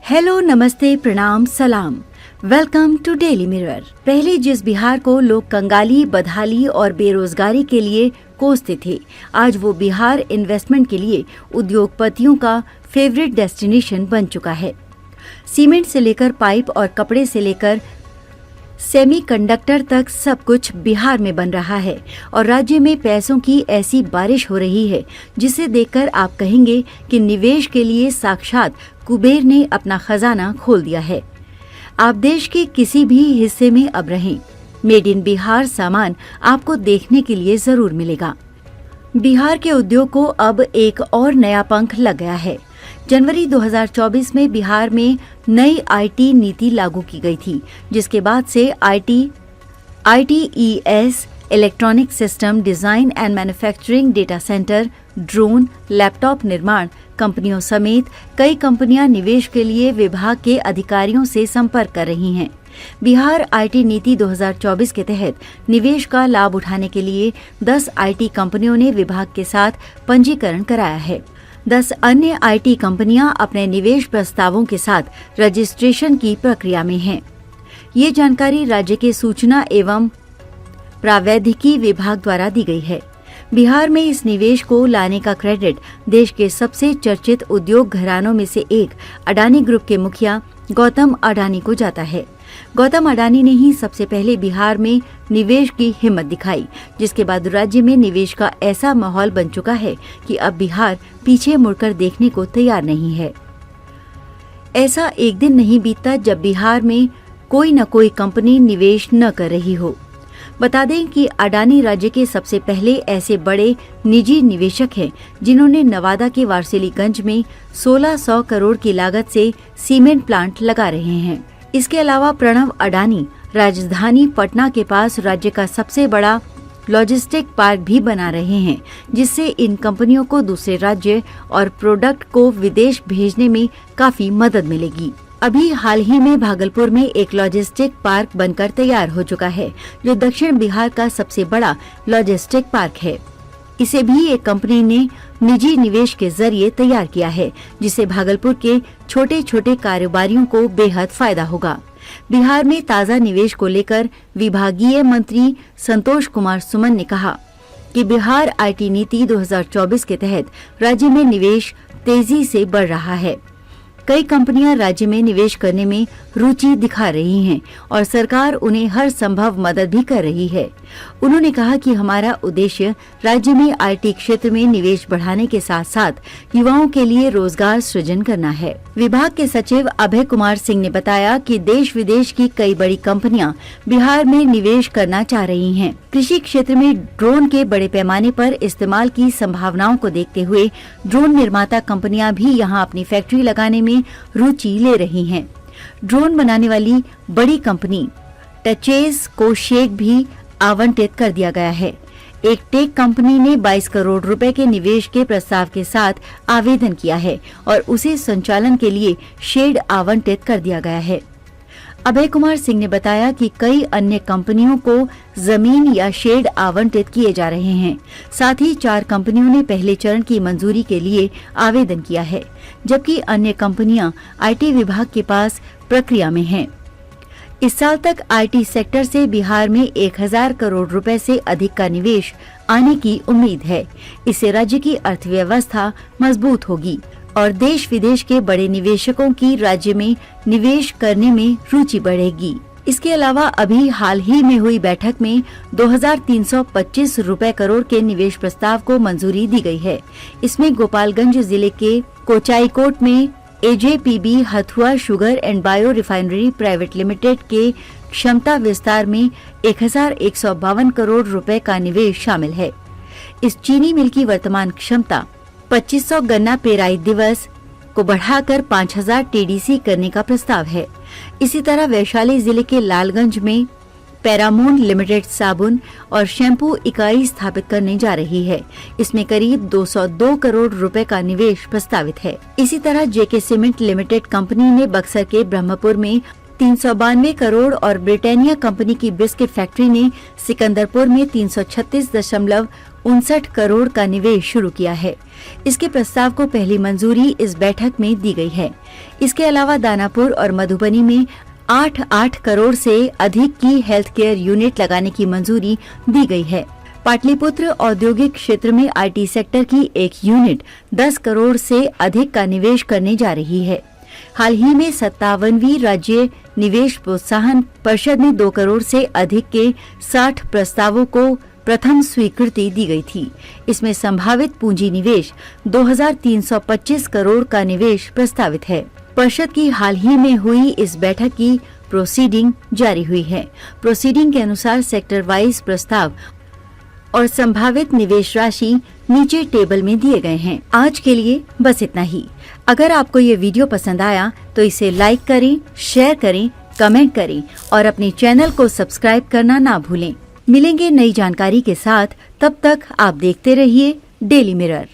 Hello, नमस्ते, प्रणाम, सलाम। Welcome to Daily Mirror. पहले जिस बिहार को लोग कंगाली, बदहाली और बेरोजगारी के लिए कोसते थे, आज वो बिहार इन्वेस्टमेंट के लिए उद्योगपतियों का फेवरेट डेस्टिनेशन बन चुका है। सीमेंट से लेकर पाइप और कपड़े से लेकर सेमीकंडक्टर तक सब कुछ बिहार में बन रहा है और राज्य में पैसों की ऐसी बारिश हो रही है जिसे देखकर आप कहेंगे कि निवेश के लिए साक्षात कुबेर ने अपना खजाना खोल दिया है। आप देश के किसी भी हिस्से में अब रहें, मेड इन बिहार सामान आपको देखने के लिए जरूर मिलेगा। बिहार के उद्योग को अब एक और नया पंख लग गया है। जनवरी 2024 में बिहार में नई आईटी नीति लागू की गई थी, जिसके बाद से ITES, electronic system design and manufacturing, data centre, drone, laptop निर्माण कंपनियों समेत कई कंपनियां निवेश के लिए विभाग के अधिकारियों से संपर्क कर रही हैं। बिहार आईटी नीति 2024 के तहत निवेश का लाभ उठाने के लिए 10 आईटी कंपनियों ने विभाग के साथ पंजीकरण कराया है। 10 अन्य आईटी कंपनियां अपने निवेश प्रस्तावों के साथ रजिस्ट्रेशन की प्रक्रिया में हैं। ये जानकारी राज्य के सूचना एवं प्रावैधिकी विभाग द्वारा दी गई है। बिहार में इस निवेश को लाने का क्रेडिट देश के सबसे चर्चित उद्योग घरानों में से एक अडानी ग्रुप के मुखिया गौतम अडानी को जाता है। गौतम अडानी ने ही सबसे पहले बिहार में निवेश की हिम्मत दिखाई, जिसके बाद राज्य में निवेश का ऐसा माहौल बन चुका है कि अब बिहार पीछे मुड़कर देखने को तैयार नहीं है। ऐसा एक दिन नहीं बीतता जब बिहार में कोई न कोई कंपनी निवेश न कर रही हो। बता दें कि अडानी राज्य के सबसे पहले ऐसे बड़े निजी निवेशक हैं जिन्होंने नवादा के वारसिलीगंज में 1600 करोड़ की लागत से सीमेंट प्लांट लगा रहे हैं। इसके अलावा प्रणव अडानी राजधानी पटना के पास राज्य का सबसे बड़ा लॉजिस्टिक पार्क भी बना रहे हैं, जिससे इन कंपनियों को दूसरे राज्य और प्रोडक्ट को विदेश भेजने में काफी मदद मिलेगी। अभी हाल ही में भागलपुर में एक लॉजिस्टिक पार्क बनकर तैयार हो चुका है, जो दक्षिण बिहार का सबसे बड़ा लॉजिस्टिक पार्क है। इसे भी एक कंपनी ने निजी निवेश के जरिए तैयार किया है, जिससे भागलपुर के छोटे छोटे कारोबारियों को बेहद फायदा होगा। बिहार में ताजा निवेश को लेकर विभागीय मंत्री संतोष कुमार सुमन ने कहा कि बिहार आईटी नीति 2024 के तहत राज्य में निवेश तेजी से बढ़ रहा है। कई कंपनियां राज्य में निवेश करने में रुचि दिखा रही हैं और सरकार उन्हें हर संभव मदद भी कर रही है। उन्होंने कहा कि हमारा उद्देश्य राज्य में आईटी क्षेत्र में निवेश बढ़ाने के साथ साथ युवाओं के लिए रोजगार सृजन करना है। विभाग के सचिव अभय कुमार सिंह ने बताया कि देश विदेश की कई बड़ी कंपनियां बिहार में निवेश करना चाह रही हैं। कृषि क्षेत्र में ड्रोन के बड़े पैमाने पर इस्तेमाल की संभावनाओं को देखते हुए ड्रोन निर्माता कंपनियां भी यहां अपनी फैक्ट्री लगाने में रुचि ले रही हैं। ड्रोन बनाने वाली बड़ी कंपनी टचेज को शेक भी आवंटित कर दिया गया है। एक टेक कंपनी ने 22 करोड़ रुपए के निवेश के प्रस्ताव के साथ आवेदन किया है और उसे संचालन के लिए शेड आवंटित कर दिया गया है। अभय कुमार सिंह ने बताया कि कई अन्य कंपनियों को जमीन या शेड आवंटित किए जा रहे हैं। साथ ही 4 कंपनियों ने पहले चरण की मंजूरी के लिए आवेदन किया है, जबकि अन्य कंपनियां आईटी विभाग के पास प्रक्रिया में हैं। इस साल तक आईटी सेक्टर से बिहार में 1000 करोड़ रुपए से अधिक का निवेश आने की उम्मीद है। इससे राज्य की अर्थव्यवस्था मजबूत होगी और देश विदेश के बड़े निवेशकों की राज्य में निवेश करने में रुचि बढ़ेगी। इसके अलावा अभी हाल ही में हुई बैठक में 2325 रुपए करोड़ के निवेश प्रस्ताव को मंजूरी दी गई है। इसमें गोपालगंज जिले के कोचाईकोट में एजेपीबी Hathua sugar and bio refinery private limited के क्षमता विस्तार में 1152 करोड़ रुपए का निवेश शामिल है। इस चीनी मिल की वर्तमान क्षमता 2500 गन्ना पेराई दिवस को बढ़ाकर 5000 टीडीसी करने का प्रस्ताव है। इसी तरह वैशाली जिले के लालगंज में पैरामोन लिमिटेड साबुन और शैम्पू इकाई स्थापित करने जा रही है। इसमें करीब 202 करोड़ रुपए का निवेश प्रस्तावित है। इसी तरह जेके सीमेंट लिमिटेड कंपनी ने बक्सर के ब्रह्मपुर में 392 करोड़ और ब्रिटानिया कंपनी की बिस्किट फैक्ट्री ने सिकंदरपुर में 336.19 59 करोड़ का निवेश शुरू किया है। इसके प्रस्ताव को पहली मंजूरी इस बैठक में दी गई है। इसके अलावा दानापुर और मधुबनी में 8 करोड़ से अधिक की हेल्थ केयर यूनिट लगाने की मंजूरी दी गई है। पाटलिपुत्र औद्योगिक क्षेत्र में IT सेक्टर की एक यूनिट 10 करोड़ से अधिक का निवेश करने जा रही है। हाल ही में 57वीं राज्य निवेश प्रोत्साहन परिषद ने 2 करोड़ से अधिक के 60 प्रस्तावों को प्रथम स्वीकृति दी गई थी। इसमें संभावित पूंजी निवेश 2325 करोड़ का निवेश प्रस्तावित है। परिषद की हाल ही में हुई इस बैठक की प्रोसीडिंग जारी हुई है। प्रोसीडिंग के अनुसार सेक्टर वाइज प्रस्ताव और संभावित निवेश राशि नीचे टेबल में दिए गए हैं। आज के लिए बस इतना ही। अगर आपको ये वीडियो पसंद आया तो इसे लाइक करें, शेयर करें, कमेंट करें और अपने चैनल को सब्सक्राइब करना ना भूलें। मिलेंगे नई जानकारी के साथ, तब तक आप देखते रहिए डेली मिरर।